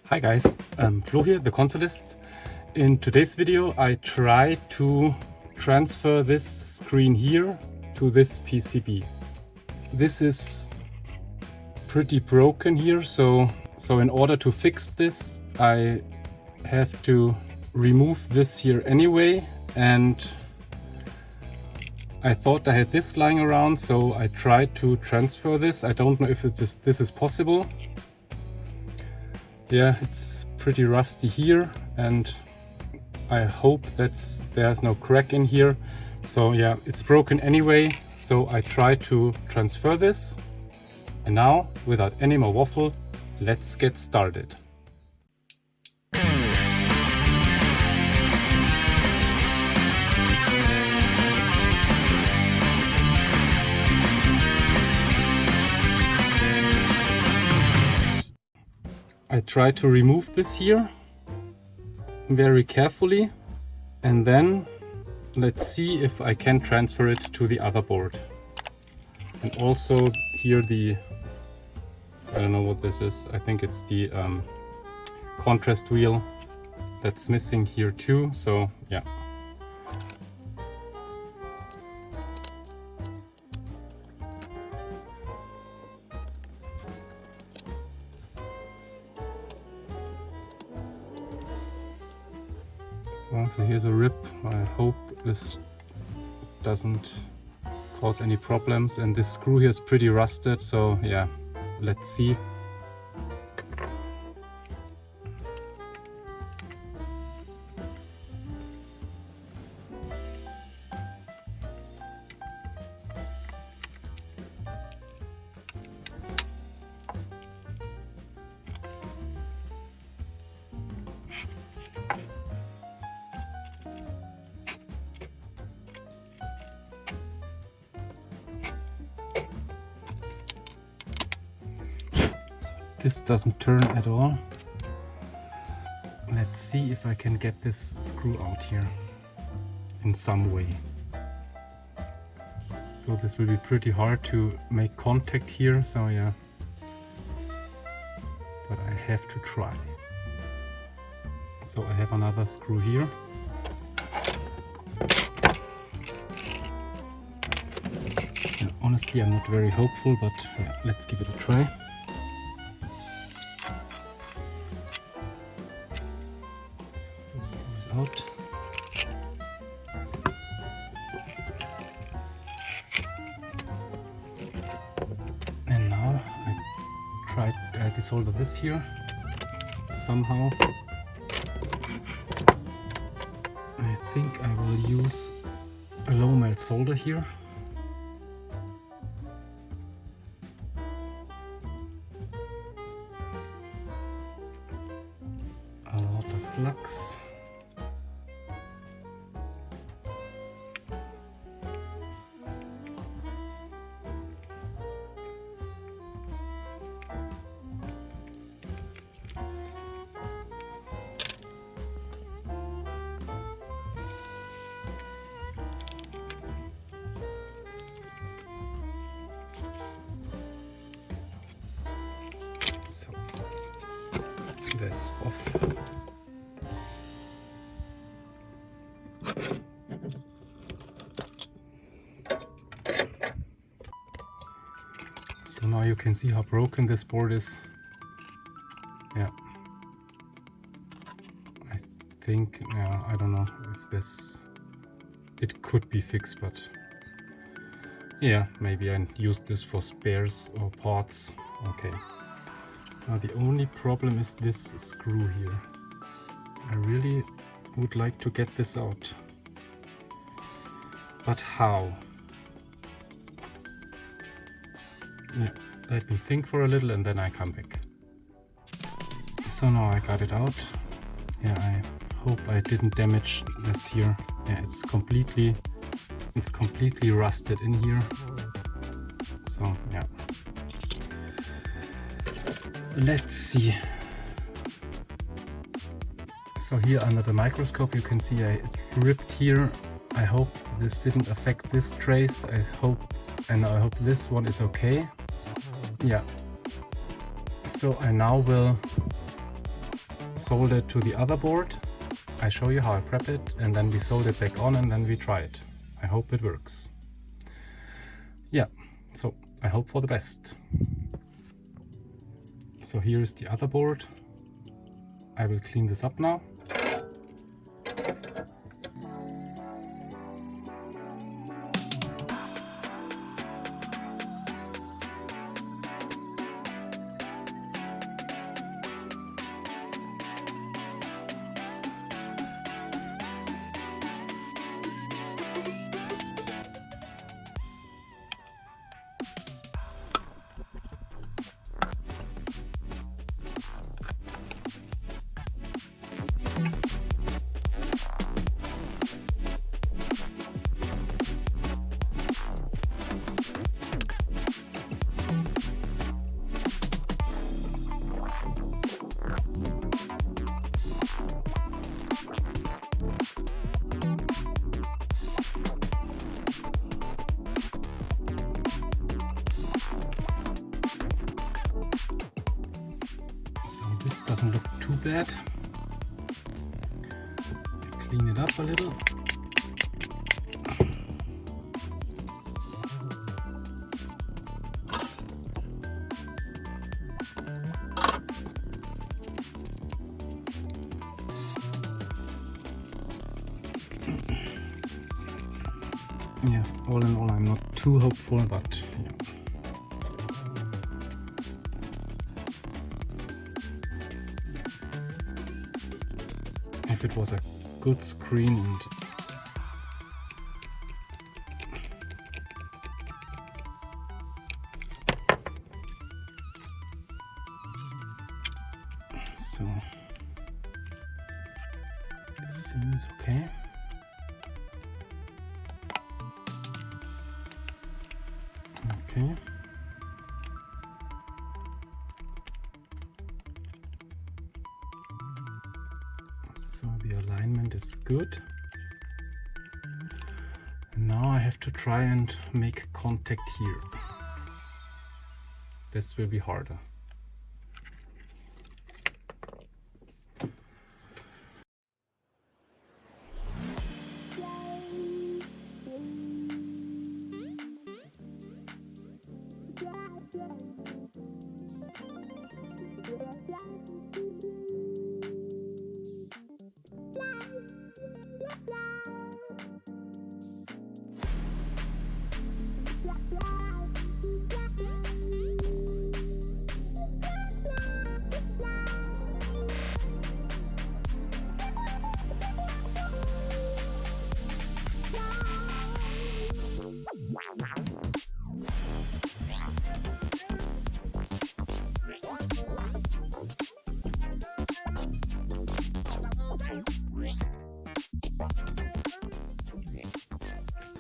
Hi guys, Flo here, the consolist. In today's video I try to transfer this screen here to this PCB. This is pretty broken here, so in order to fix this I have to remove this here anyway, and I thought I had this lying around, so I tried to transfer this. I don't know if this is possible. Yeah, it's pretty rusty here, and I hope there's no crack in here. So yeah, it's broken anyway, so I try to transfer this. And now, without any more waffle, let's get started. I try to remove this here very carefully, and then let's see if I can transfer it to the other board. And also here I don't know what this is, I think it's the contrast wheel that's missing here too, so yeah. Well, so here's a rip. I hope this doesn't cause any problems, and this screw here is pretty rusted, so yeah, let's see. This doesn't turn at all. Let's see if I can get this screw out here in some way. So this will be pretty hard to make contact here, so yeah. But I have to try. So I have another screw here. And honestly, I'm not very hopeful, but yeah, let's give it a try. Out. And now I try to desolder this here somehow. I think I will use a low melt solder here. A lot of flux. That's off. So now you can see how broken this board is. Yeah. I think, yeah, I don't know if it could be fixed, but yeah, maybe I use this for spares or parts. Okay. Now the only problem is this screw here. I really would like to get this out. But how? Yeah, let me think for a little and then I come back. So now I got it out. Yeah, I hope I didn't damage this here. Yeah, it's completely rusted in here. So yeah. Let's see. So here under the microscope you can see I ripped here. I hope this didn't affect this trace. I hope this one is okay. Yeah. So I now will solder it to the other board. I show you how I prep it, and then we solder it back on, and then we try it. I hope it works. Yeah, so I hope for the best. So here is the other board. I will clean this up now. Doesn't look too bad. Clean it up a little. Yeah, all in all, I'm not too hopeful, but yeah. If it was a good screen and so it seems okay. Okay. So the alignment is good. And now I have to try and make contact here. This will be harder.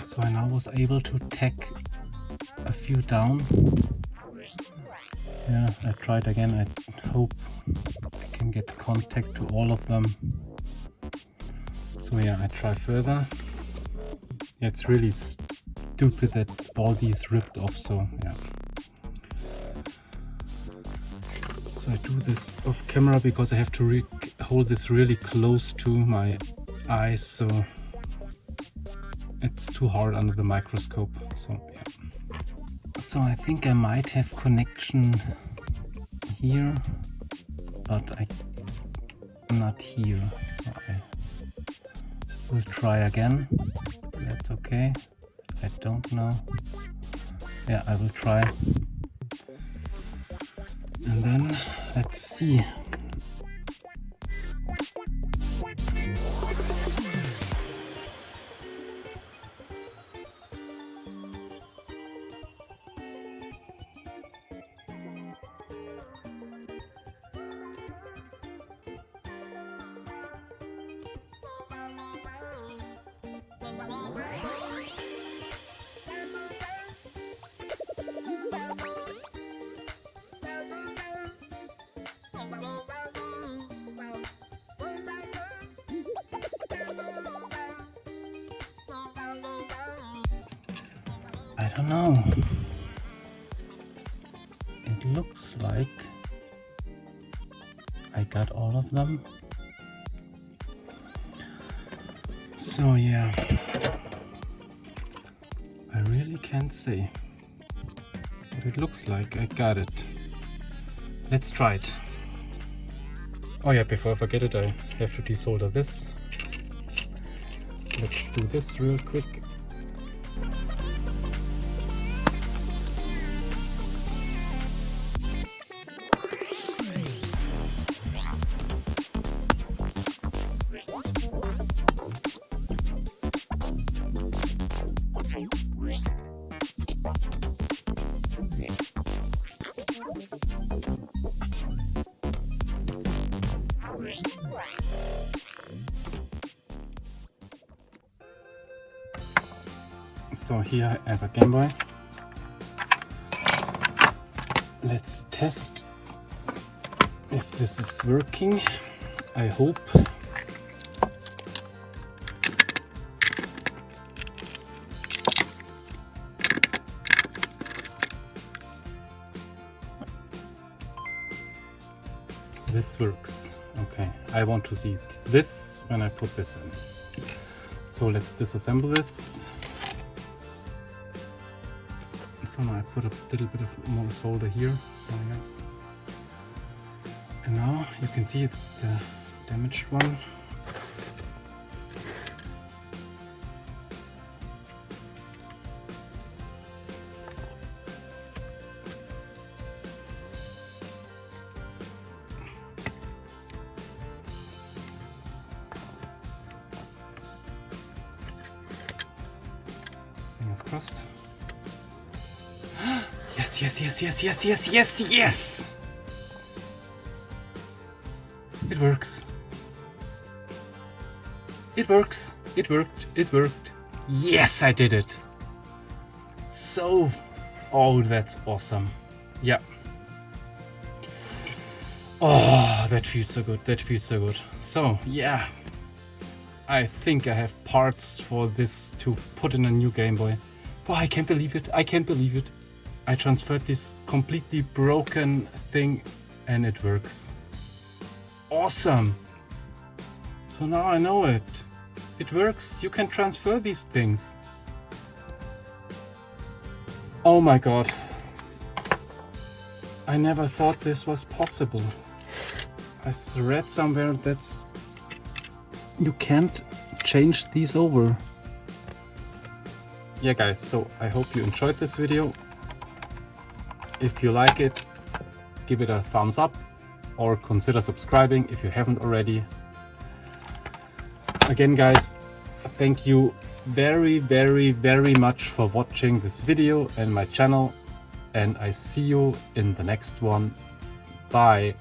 So I now was able to tack a few down. Yeah, I tried again. I hope I can get contact to all of them. So yeah, I try further. Yeah, it's really stupid that all these ripped off, so yeah. So I do this off camera because I have to hold this really close to my eyes, so it's too hard under the microscope. So yeah. So I think I might have connection here, but not here. So I will try again. That's okay. I don't know. Yeah, I will try. And then let's see. I don't know. It looks like I got all of them. So yeah, I really can't say what it looks like. I got it. Let's try it. Oh yeah, before I forget it, I have to desolder this. Let's do this real quick. So here I have a Game Boy. Let's test if this is working. I hope. This works. Okay, I want to see this when I put this in. So let's disassemble this. So now I put a little bit of more solder here. So yeah. And now you can see it's the damaged one. Fingers crossed. Yes, yes, yes, yes, yes, yes, yes, yes! It works. It works. It worked. It worked. Yes, I did it. So, oh, that's awesome. Yeah. Oh, that feels so good. That feels so good. So, yeah. I think I have parts for this to put in a new Game Boy. Oh, I can't believe it. I can't believe it. I transferred this completely broken thing and it works. Awesome. So now I know it. It works. You can transfer these things. Oh my god. I never thought this was possible. I read somewhere that's you can't change these over. Yeah guys, so I hope you enjoyed this video. If you like it, give it a thumbs up or consider subscribing if you haven't already. Again guys, thank you very, very, very much for watching this video and my channel, and I see you in the next one. Bye.